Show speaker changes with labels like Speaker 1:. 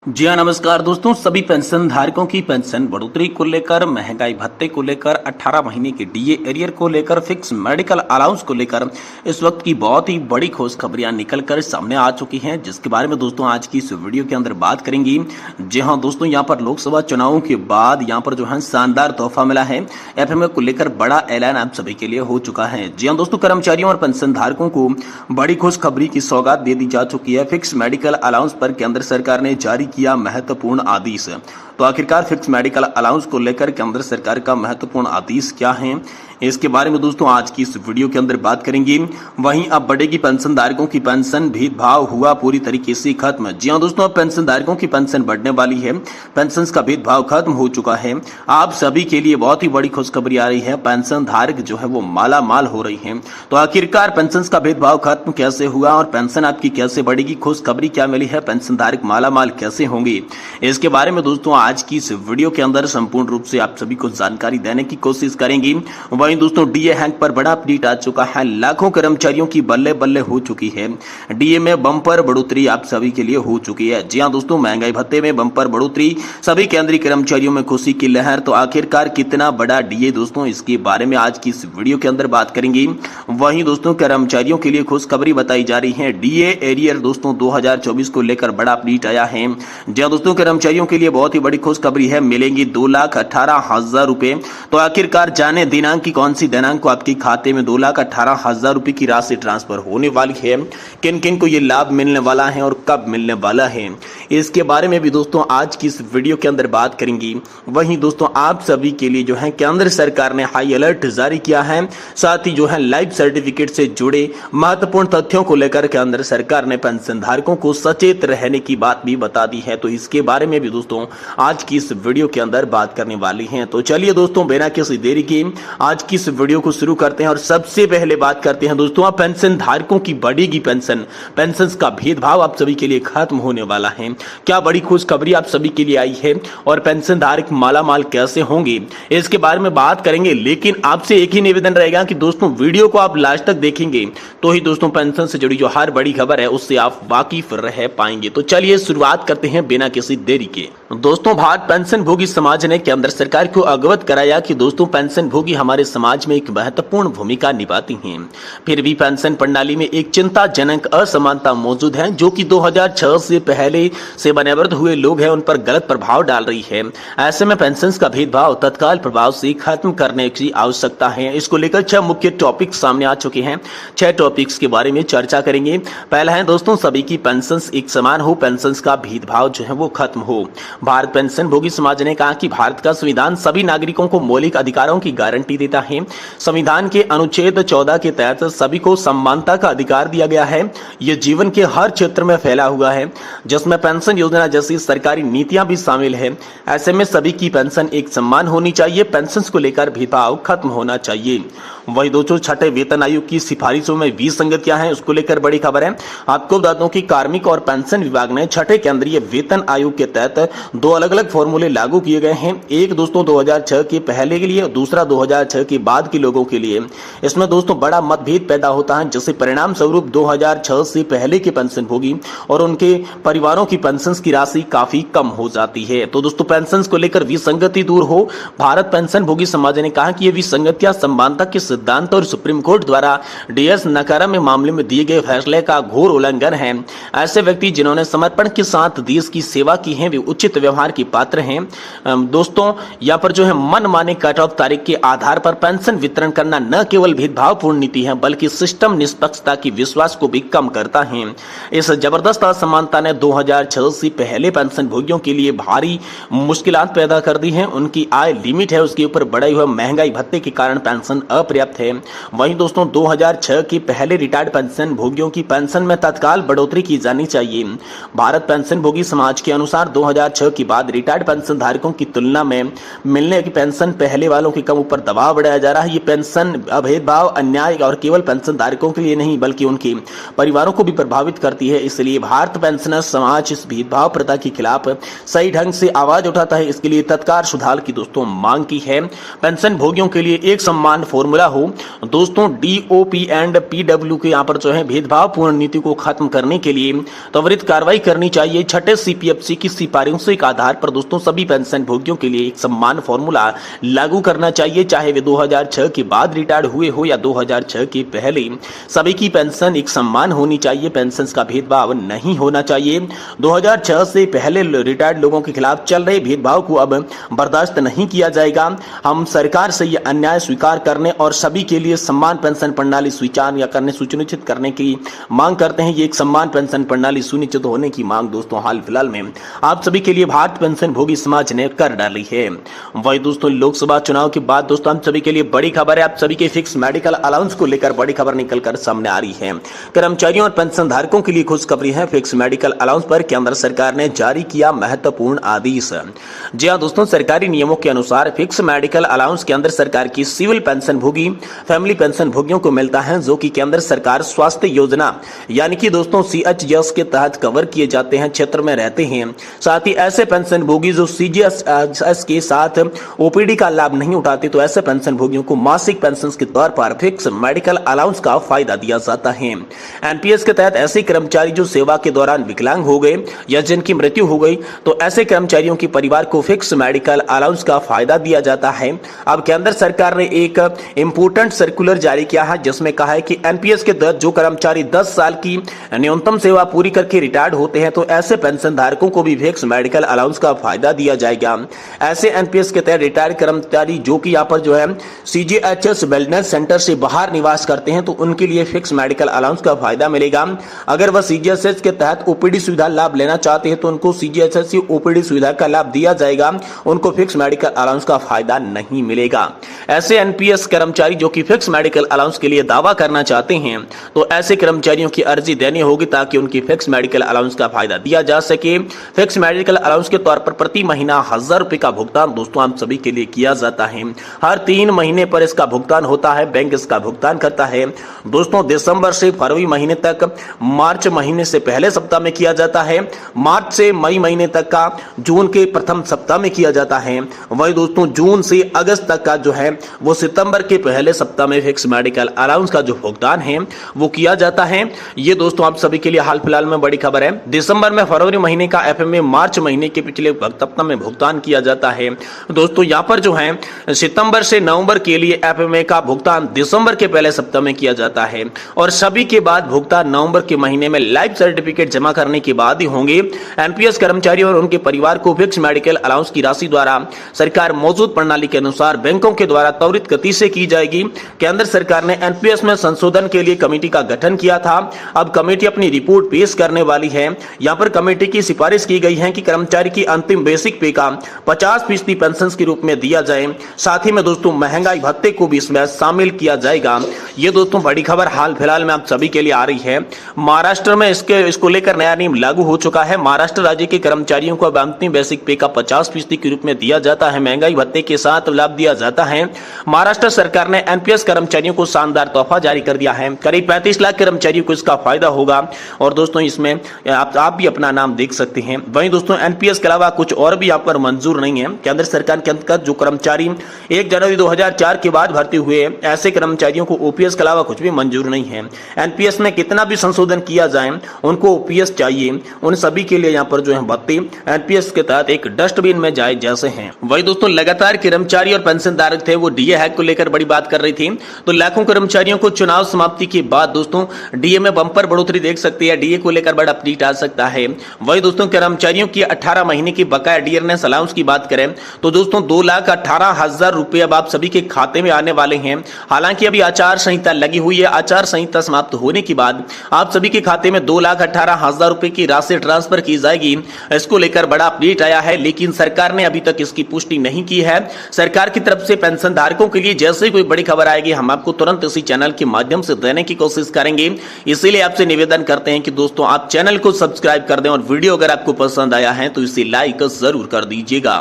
Speaker 1: जी हाँ, नमस्कार दोस्तों। सभी पेंशन धारकों की पेंशन बढ़ोतरी को लेकर, महंगाई भत्ते को लेकर, 18 महीने के डीए एरियर को लेकर, फिक्स मेडिकल अलाउंस को लेकर इस वक्त की बहुत ही बड़ी खुशखबरियां निकलकर सामने आ चुकी हैं, जिसके बारे में दोस्तों आज की इस वीडियो के अंदर बात करेंगे। जी हाँ दोस्तों, यहाँ पर लोकसभा चुनावों के बाद यहाँ पर जो है शानदार तोहफा मिला है। एफएमए को लेकर बड़ा ऐलान आप सभी के लिए हो चुका है। जी हाँ दोस्तों, कर्मचारियों और पेंशन धारकों को बड़ी खुशखबरी की सौगात दे दी जा चुकी है। फिक्स मेडिकल अलाउंस पर केंद्र सरकार ने जारी किया महत्वपूर्ण आदेश। तो आखिरकार फिक्स मेडिकल अलाउंस को लेकर केंद्र सरकार का महत्वपूर्ण आदेश क्या है, इसके बारे में दोस्तों आज की इस वीडियो के अंदर बात करेंगे। वहीं अब बढ़ेगी पेंशन धारकों की पेंशन, भेदभाव हुआ पूरी तरीके से खत्म। जी हां दोस्तों, अब पेंशन धारकों की पेंशन बढ़ने वाली है। पेंशन का भेदभाव खत्म हो चुका है। आप सभी के लिए बहुत ही बड़ी खुशखबरी आ रही है। पेंशन धारक जो है वो माला माल हो रही है। तो आखिरकार पेंशन का भेदभाव खत्म कैसे हुआ और पेंशन आपकी कैसे बढ़ेगी, खुशखबरी क्या मिली है, पेंशन धारक माला माल कैसे होंगे, इसके बारे में दोस्तों आज की इस वीडियो के अंदर संपूर्ण रूप से आप सभी को जानकारी देने की कोशिश करेंगे। वहीं दोस्तों डीए हैंक पर बड़ा अपडेट आ चुका है। लाखों कर्मचारियों की बल्ले बल्ले हो चुकी है। डीए में बम्पर बढ़ोतरी आप सभी के लिए हो चुकी है। जी हां दोस्तों, महंगाई भत्ते में बम्पर बढ़ोतरी, सभी केंद्रीय कर्मचारियों में खुशी की लहर। तो आखिरकार कितना बड़ा डीए दोस्तों, इसके बारे में आज की इस वीडियो के अंदर बात करेंगे। वहीं दोस्तों कर्मचारियों के लिए खुशखबरी बताई जा रही है। डीए एरियर दोस्तों 2024 को लेकर बड़ा अपडेट आया है। जी हां दोस्तों, कर्मचारियों के लिए बहुत ही बड़ी खुशखबरी है। मिलेंगी 2,18,000 रुपए। तो आखिरकार जाने दिनांक की कौन सी दिनांक को आपके खाते में 2,18,000 रुपए की राशि ट्रांसफर होने वाली है, किन किन को ये लाभ मिलने वाला है और कब मिलने वाला है, इसके बारे में भी दोस्तों आज की इस वीडियो के अंदर बात करेंगे। वहीं दोस्तों आप सभी के लिए जो है केंद्र सरकार ने हाई अलर्ट जारी किया है। साथ ही जो है लाइफ सर्टिफिकेट से जुड़े महत्वपूर्ण तथ्यों को लेकर केंद्र सरकार ने पेंशन धारकों को सचेत रहने की बात भी बता दी है। तो इसके बारे में भी दोस्तों आज की इस वीडियो के अंदर बात करने वाली हैं। तो चलिए दोस्तों बिना किसी देरी के आज की इस वीडियो को शुरू करते हैं और सबसे पहले बात करते हैं दोस्तों आप पेंशन धारकों की बढ़ेगी पेंशन का भेदभाव आप सभी के लिए खत्म होने वाला है। क्या बड़ी खुशखबरी आप सभी के लिए आई है और पेंशन धारक माला माल कैसे होंगे, इसके बारे में बात करेंगे। लेकिन आपसे एक ही निवेदन रहेगा कि दोस्तों वीडियो को आप लास्ट तक देखेंगे तो ही दोस्तों पेंशन से जुड़ी जो हर बड़ी खबर है उससे आप वाकिफ रह पाएंगे। तो चलिए शुरुआत करते हैं बिना किसी देरी के। दोस्तों भारत पेंशन भोगी समाज ने केंद्र सरकार को अवगत कराया कि दोस्तों पेंशन भोगी हमारे समाज में एक महत्वपूर्ण भूमिका निभाती हैं। फिर भी पेंशन प्रणाली में एक चिंताजनक असमानता मौजूद है जो कि 2006 से पहले से बनवृद्ध हुए लोग हैं उन पर गलत प्रभाव डाल रही है। ऐसे में पेंशन का भेदभाव तत्काल प्रभाव से खत्म करने की आवश्यकता है। इसको लेकर 6 मुख्य टॉपिक सामने आ चुके हैं। 6 टॉपिक्स के बारे में चर्चा करेंगे। पहला है दोस्तों सभी की पेंशन एक समान हो, पेंशन का भेदभाव जो है वो खत्म हो। भारत पेंशन भोगी समाज ने कहा कि भारत का संविधान सभी नागरिकों को मौलिक अधिकारों की गारंटी देता है। संविधान के अनुच्छेद 14 के तहत सभी को समानता का अधिकार दिया गया है। यह जीवन के हर क्षेत्र में फैला हुआ है जिसमें पेंशन योजना जैसी सरकारी नीतियां भी शामिल है। ऐसे में सभी की पेंशन एक समान होनी चाहिए। पेंशन को लेकर भेदभाव खत्म होना चाहिए। वही दोस्तों छठे वेतन आयोग की सिफारिशों में विसंगतियां हैं, उसको लेकर बड़ी खबर है। आपको बता दूं कि कार्मिक और पेंशन विभाग ने छठे केंद्रीय वेतन आयोग के तहत 2 अलग अलग फॉर्मूले लागू किए गए हैं। एक दोस्तों 2006 के पहले के लिए और दूसरा 2006 के बाद के लोगों के लिए। इसमें दोस्तों बड़ा मतभेद पैदा होता है जिससे परिणाम स्वरूप 2006 से पहले के पेंशन भोगी और उनके परिवारों की पेंशन की राशि काफी कम हो जाती है। तो दोस्तों पेंशन को लेकर विसंगति दूर हो। भारत पेंशन भोगी समाज ने कहा कि ये विसंगतियां समानता के सिद्धांत और सुप्रीम कोर्ट द्वारा डीएस नकारा में मामले में दिए गए फैसले का घोर उल्लंघन है। ऐसे व्यक्ति जिन्होंने समर्पण के साथ देश की सेवा की है वे उचित व्यवहार के पात्र हैं। दोस्तों यहाँ पर जो है मनमाने कट ऑफ तारीख के आधार पर पेंशन वितरण करना न केवल भेदभावपूर्ण नीति है बल्कि सिस्टम निष्पक्षता की विश्वास को भी कम करता है। इस जबरदस्त असमानता ने 2006 से पहले पेंशन भोगियों के लिए भारी मुश्किलात पैदा कर दी है। उनकी आय लिमिट है, उसके ऊपर बढ़े हुए महंगाई भत्ते के कारण पेंशन अपर्याप्त है। वहीं दोस्तों 2006 के पहले रिटायर्ड पेंशन भोगियों की पेंशन में तत्काल बढ़ोतरी की जानी चाहिए। भारत पेंशन भोगी समाज के अनुसार 2006 के बाद रिटायर्ड पेंशन धारकों की तुलना में मिलने की पेंशन पहले वालों के कम ऊपर दबाव बढ़ाया जा रहा है। ये पेंशन भेदभाव अन्याय और केवल पेंशन धारकों के लिए नहीं बल्कि उनके परिवारों को भी प्रभावित करती है। इसलिए भारत पेंशनर समाज इस भेदभाव प्रथा के खिलाफ सही ढंग से आवाज उठाता है। इसके लिए तत्काल सुधार की दोस्तों मांग की है। पेंशन भोगियों के लिए एक समान फॉर्मूला हो। दोस्तों DOP एंड PW के यहाँ पर जो है भेदभावपूर्ण नीति को खत्म करने के लिए त्वरित कार्रवाई करनी चाहिए। छठे CPFC की सिफारिशों के आधार पर दोस्तों सभी पेंशन भोगियों के लिए एक समान फॉर्मूला लागू करना चाहिए, चाहे वे 2006 के बाद रिटायर्ड हुए हो या 2006 के पहले। सभी की पेंशन एक समान होनी चाहिए, पेंशन का भेदभाव नहीं होना चाहिए। 2006 से पहले रिटायर्ड लोगों के खिलाफ चल रहे भेदभाव को अब बर्दाश्त नहीं किया जाएगा। हम सरकार से यह अन्याय स्वीकार करने और सभी के लिए समान पेंशन प्रणाली स्वीकार या करने सुनिश्चित करने की मांग करते हैं। ये एक समान पेंशन प्रणाली सुनिश्चित होने की मांग दोस्तों हाल फिलहाल में आप सभी के लिए भारत पेंशन भोगी समाज ने कर डाली है। वही दोस्तों लोकसभा चुनाव के बाद दोस्तों हम सभी के लिए बड़ी खबर है। आप सभी के फिक्स मेडिकल अलाउंस को लेकर बड़ी खबर निकलकर सामने आ रही है। कर्मचारियों और पेंशन धारकों के लिए खुशखबरी है। फिक्स मेडिकल अलाउंस पर केंद्र सरकार ने जारी किया महत्वपूर्ण आदेश। जी हां दोस्तों, सरकारी नियमों के अनुसार फिक्स मेडिकल अलाउंस केंद्र सरकार की सिविल पेंशन भोगी फैमिली पेंशन भोगियों को मिलता है, जो कि केंद्र सरकार स्वास्थ्य योजना यानी कि दोस्तों CHS के तहत कवर किए जाते हैं क्षेत्र में रहते हैं। साथ ही ऐसे पेंशन भोगी जो CGS के साथ OPD का लाभ नहीं उठाते, तो ऐसे पेंशन भोगियों को मासिक पेंशन के तौर पर फिक्स मेडिकल अलाउंस का फायदा दिया जाता है। NPS के तहत ऐसे कर्मचारी जो सेवा के दौरान विकलांग हो गए या जिनकी मृत्यु हो गई, तो ऐसे कर्मचारियों के परिवार को फिक्स मेडिकल अलाउंस का फायदा दिया जाता है। अब केंद्र सरकार ने एक इंपोर्टेंट सर्कुलर जारी किया है, जिसमें कहा है कि NPS के तहत जो कर्मचारी 10 साल की न्यूनतम सेवा पूरी करके रिटायर्ड होते हैं, तो ऐसे पेंशन धारकों को भी फिक्स मेडिकल अलाउंस का फायदा दिया जाएगा। ऐसे NPS के तहत रिटायर्ड कर्मचारी जो कि यहाँ पर जो है CGHS वेलनेस सेंटर से बाहर निवास करते हैं, तो उनके लिए फिक्स मेडिकल अलाउंस का फायदा मिलेगा। अगर वह CGHS के तहत OPD सुविधा लाभ लेना चाहते हैं, तो उनको CGHS की OPD सुविधा का लाभ दिया जाएगा, उनको फिक्स मेडिकल अलाउंस का फायदा नहीं मिलेगा। ऐसे NPS कर्मचारी जो कि फिक्स मेडिकल अलाउंस के लिए दावा करना चाहते हैं, तो ऐसे कर्मचारियों की अर्जी देनी होगी ताकि उनकी फिक्स मेडिकल अलाउंस का फायदा दिया जा सके। फिक्स मेडिकल अलाउंस के तौर पर प्रति महीना 1000 रुपए का भुगतान दोस्तों हम सभी के लिए किया जाता है। हर 3 महीने पर इसका भुगतान होता है, बैंक इसका भुगतान करता है। दोस्तों दिसंबर से फरवरी महीने तक, मार्च महीने से पहले सप्ताह में किया जाता है, मार्च से मई महीने तक का जून के प्रथम सप्ताह में किया जाता है। वही दोस्तों जून से अगस्त तक का जो है वो सितंबर के पहले सप्ताह में फिक्स मेडिकल अलाउंस का जो भुगतान है वो किया जाता है। ये दोस्तों आप सभी के लिए हाल फिलहाल में बड़ी खबर है। दिसंबर में, फरवरी महीने का FMA, मार्च महीने के पिछले सप्ताह में भुगतान किया जाता है। दोस्तों यहाँ पर जो है सितंबर से नवंबर के लिए FMA का भुगतान दिसंबर के पहले सप्ताह में किया जाता है और सभी के बाद भुगतान नवंबर के महीने में लाइफ सर्टिफिकेट जमा करने के बाद ही होंगे। NPS कर्मचारी और उनके परिवार को फिक्स मेडिकल अलाउंस की राशि द्वारा सरकार मौजूद प्रणाली के अनुसार बैंकों के द्वारा त्वरित गति से की जाएगी। केंद्र सरकार ने NPS में संशोधन के लिए कमेटी का गठन किया था। अब कमेटी अपनी रिपोर्ट पेश करने वाली है। यहाँ पर कमेटी की सिफारिश की गई है कि कर्मचारी की अंतिम बेसिक पे का 50% पेंशन के रूप में दिया जाए। साथ ही में दोस्तों महंगाई भत्ते को भी इसमें शामिल किया जाएगा। ये दोस्तों बड़ी खबर हाल फिलहाल में आप सभी के लिए आ रही है। महाराष्ट्र में इसको लेकर नया नियम लागू हो चुका है। महाराष्ट्र राज्य के कर्मचारियों को अब अंतिम बेसिक पे का 50% के रूप में दिया जाता है, महंगाई भत्ते के साथ लाभ दिया जाता है। महाराष्ट्र सरकार ने NPS कर्मचारियों को शानदार तोहफा जारी कर दिया है। करीब 35 लाख कर्मचारियों को इसका फायदा होगा और दोस्तों इसमें आप भी अपना नाम देख सकते हैं। वहीं दोस्तों NPS के अलावा कुछ और भी यहाँ पर मंजूर नहीं है। केंद्र सरकार के अंतर्गत जो कर्मचारी 1 जनवरी 2004 के बाद भर्ती हुए, ऐसे कर्मचारियों को OPS के अलावा कुछ भी मंजूर नहीं है। NPS में कितना भी संशोधन किया जाए, उनको OPS चाहिए। उन सभी के लिए यहाँ पर जो है भत्ते NPS के तहत एक डस्टबिन में जाए जैसे हैं। वही दोस्तों लगातार कर्मचारी और पेंशनधारक थे वो DA हैक को लेकर बड़ी बात कर रही थी। तो लाखों कर्मचारियों को चुनाव समाप्ति के बाद दोस्तों DA में बंपर बढ़ोतरी देख सकती है। DA को लेकर बड़ा अपडेट आ सकता है। वही दोस्तों कर्मचारियों की 18 महीने की बकाया डियरनेस अलाउंस की बात करें तो दोस्तों 2,18,000 रुपए अब आप सभी के खाते में आने वाले हैं। हालांकि अभी आचार संहिता लगी हुई है। आचार संहिता समाप्त होने के बाद आप सभी के खाते में 2,18,000 रुपए की राशि ट्रांसफर की जाएगी। इसको लेकर बड़ा अपडेट आया है, लेकिन सरकार ने अभी तक इसकी पुष्टि नहीं की है। सरकार की तरफ से पेंशन धारकों के लिए जैसे ही कोई बड़ी खबर आएगी हम आपको तुरंत इसी चैनल के माध्यम से देने की कोशिश करेंगे। इसीलिए आपसे निवेदन करते हैं कि दोस्तों आप चैनल को सब्सक्राइब कर दें और वीडियो अगर आपको पसंद आया है तो इसे लाइक जरूर कर दीजिएगा।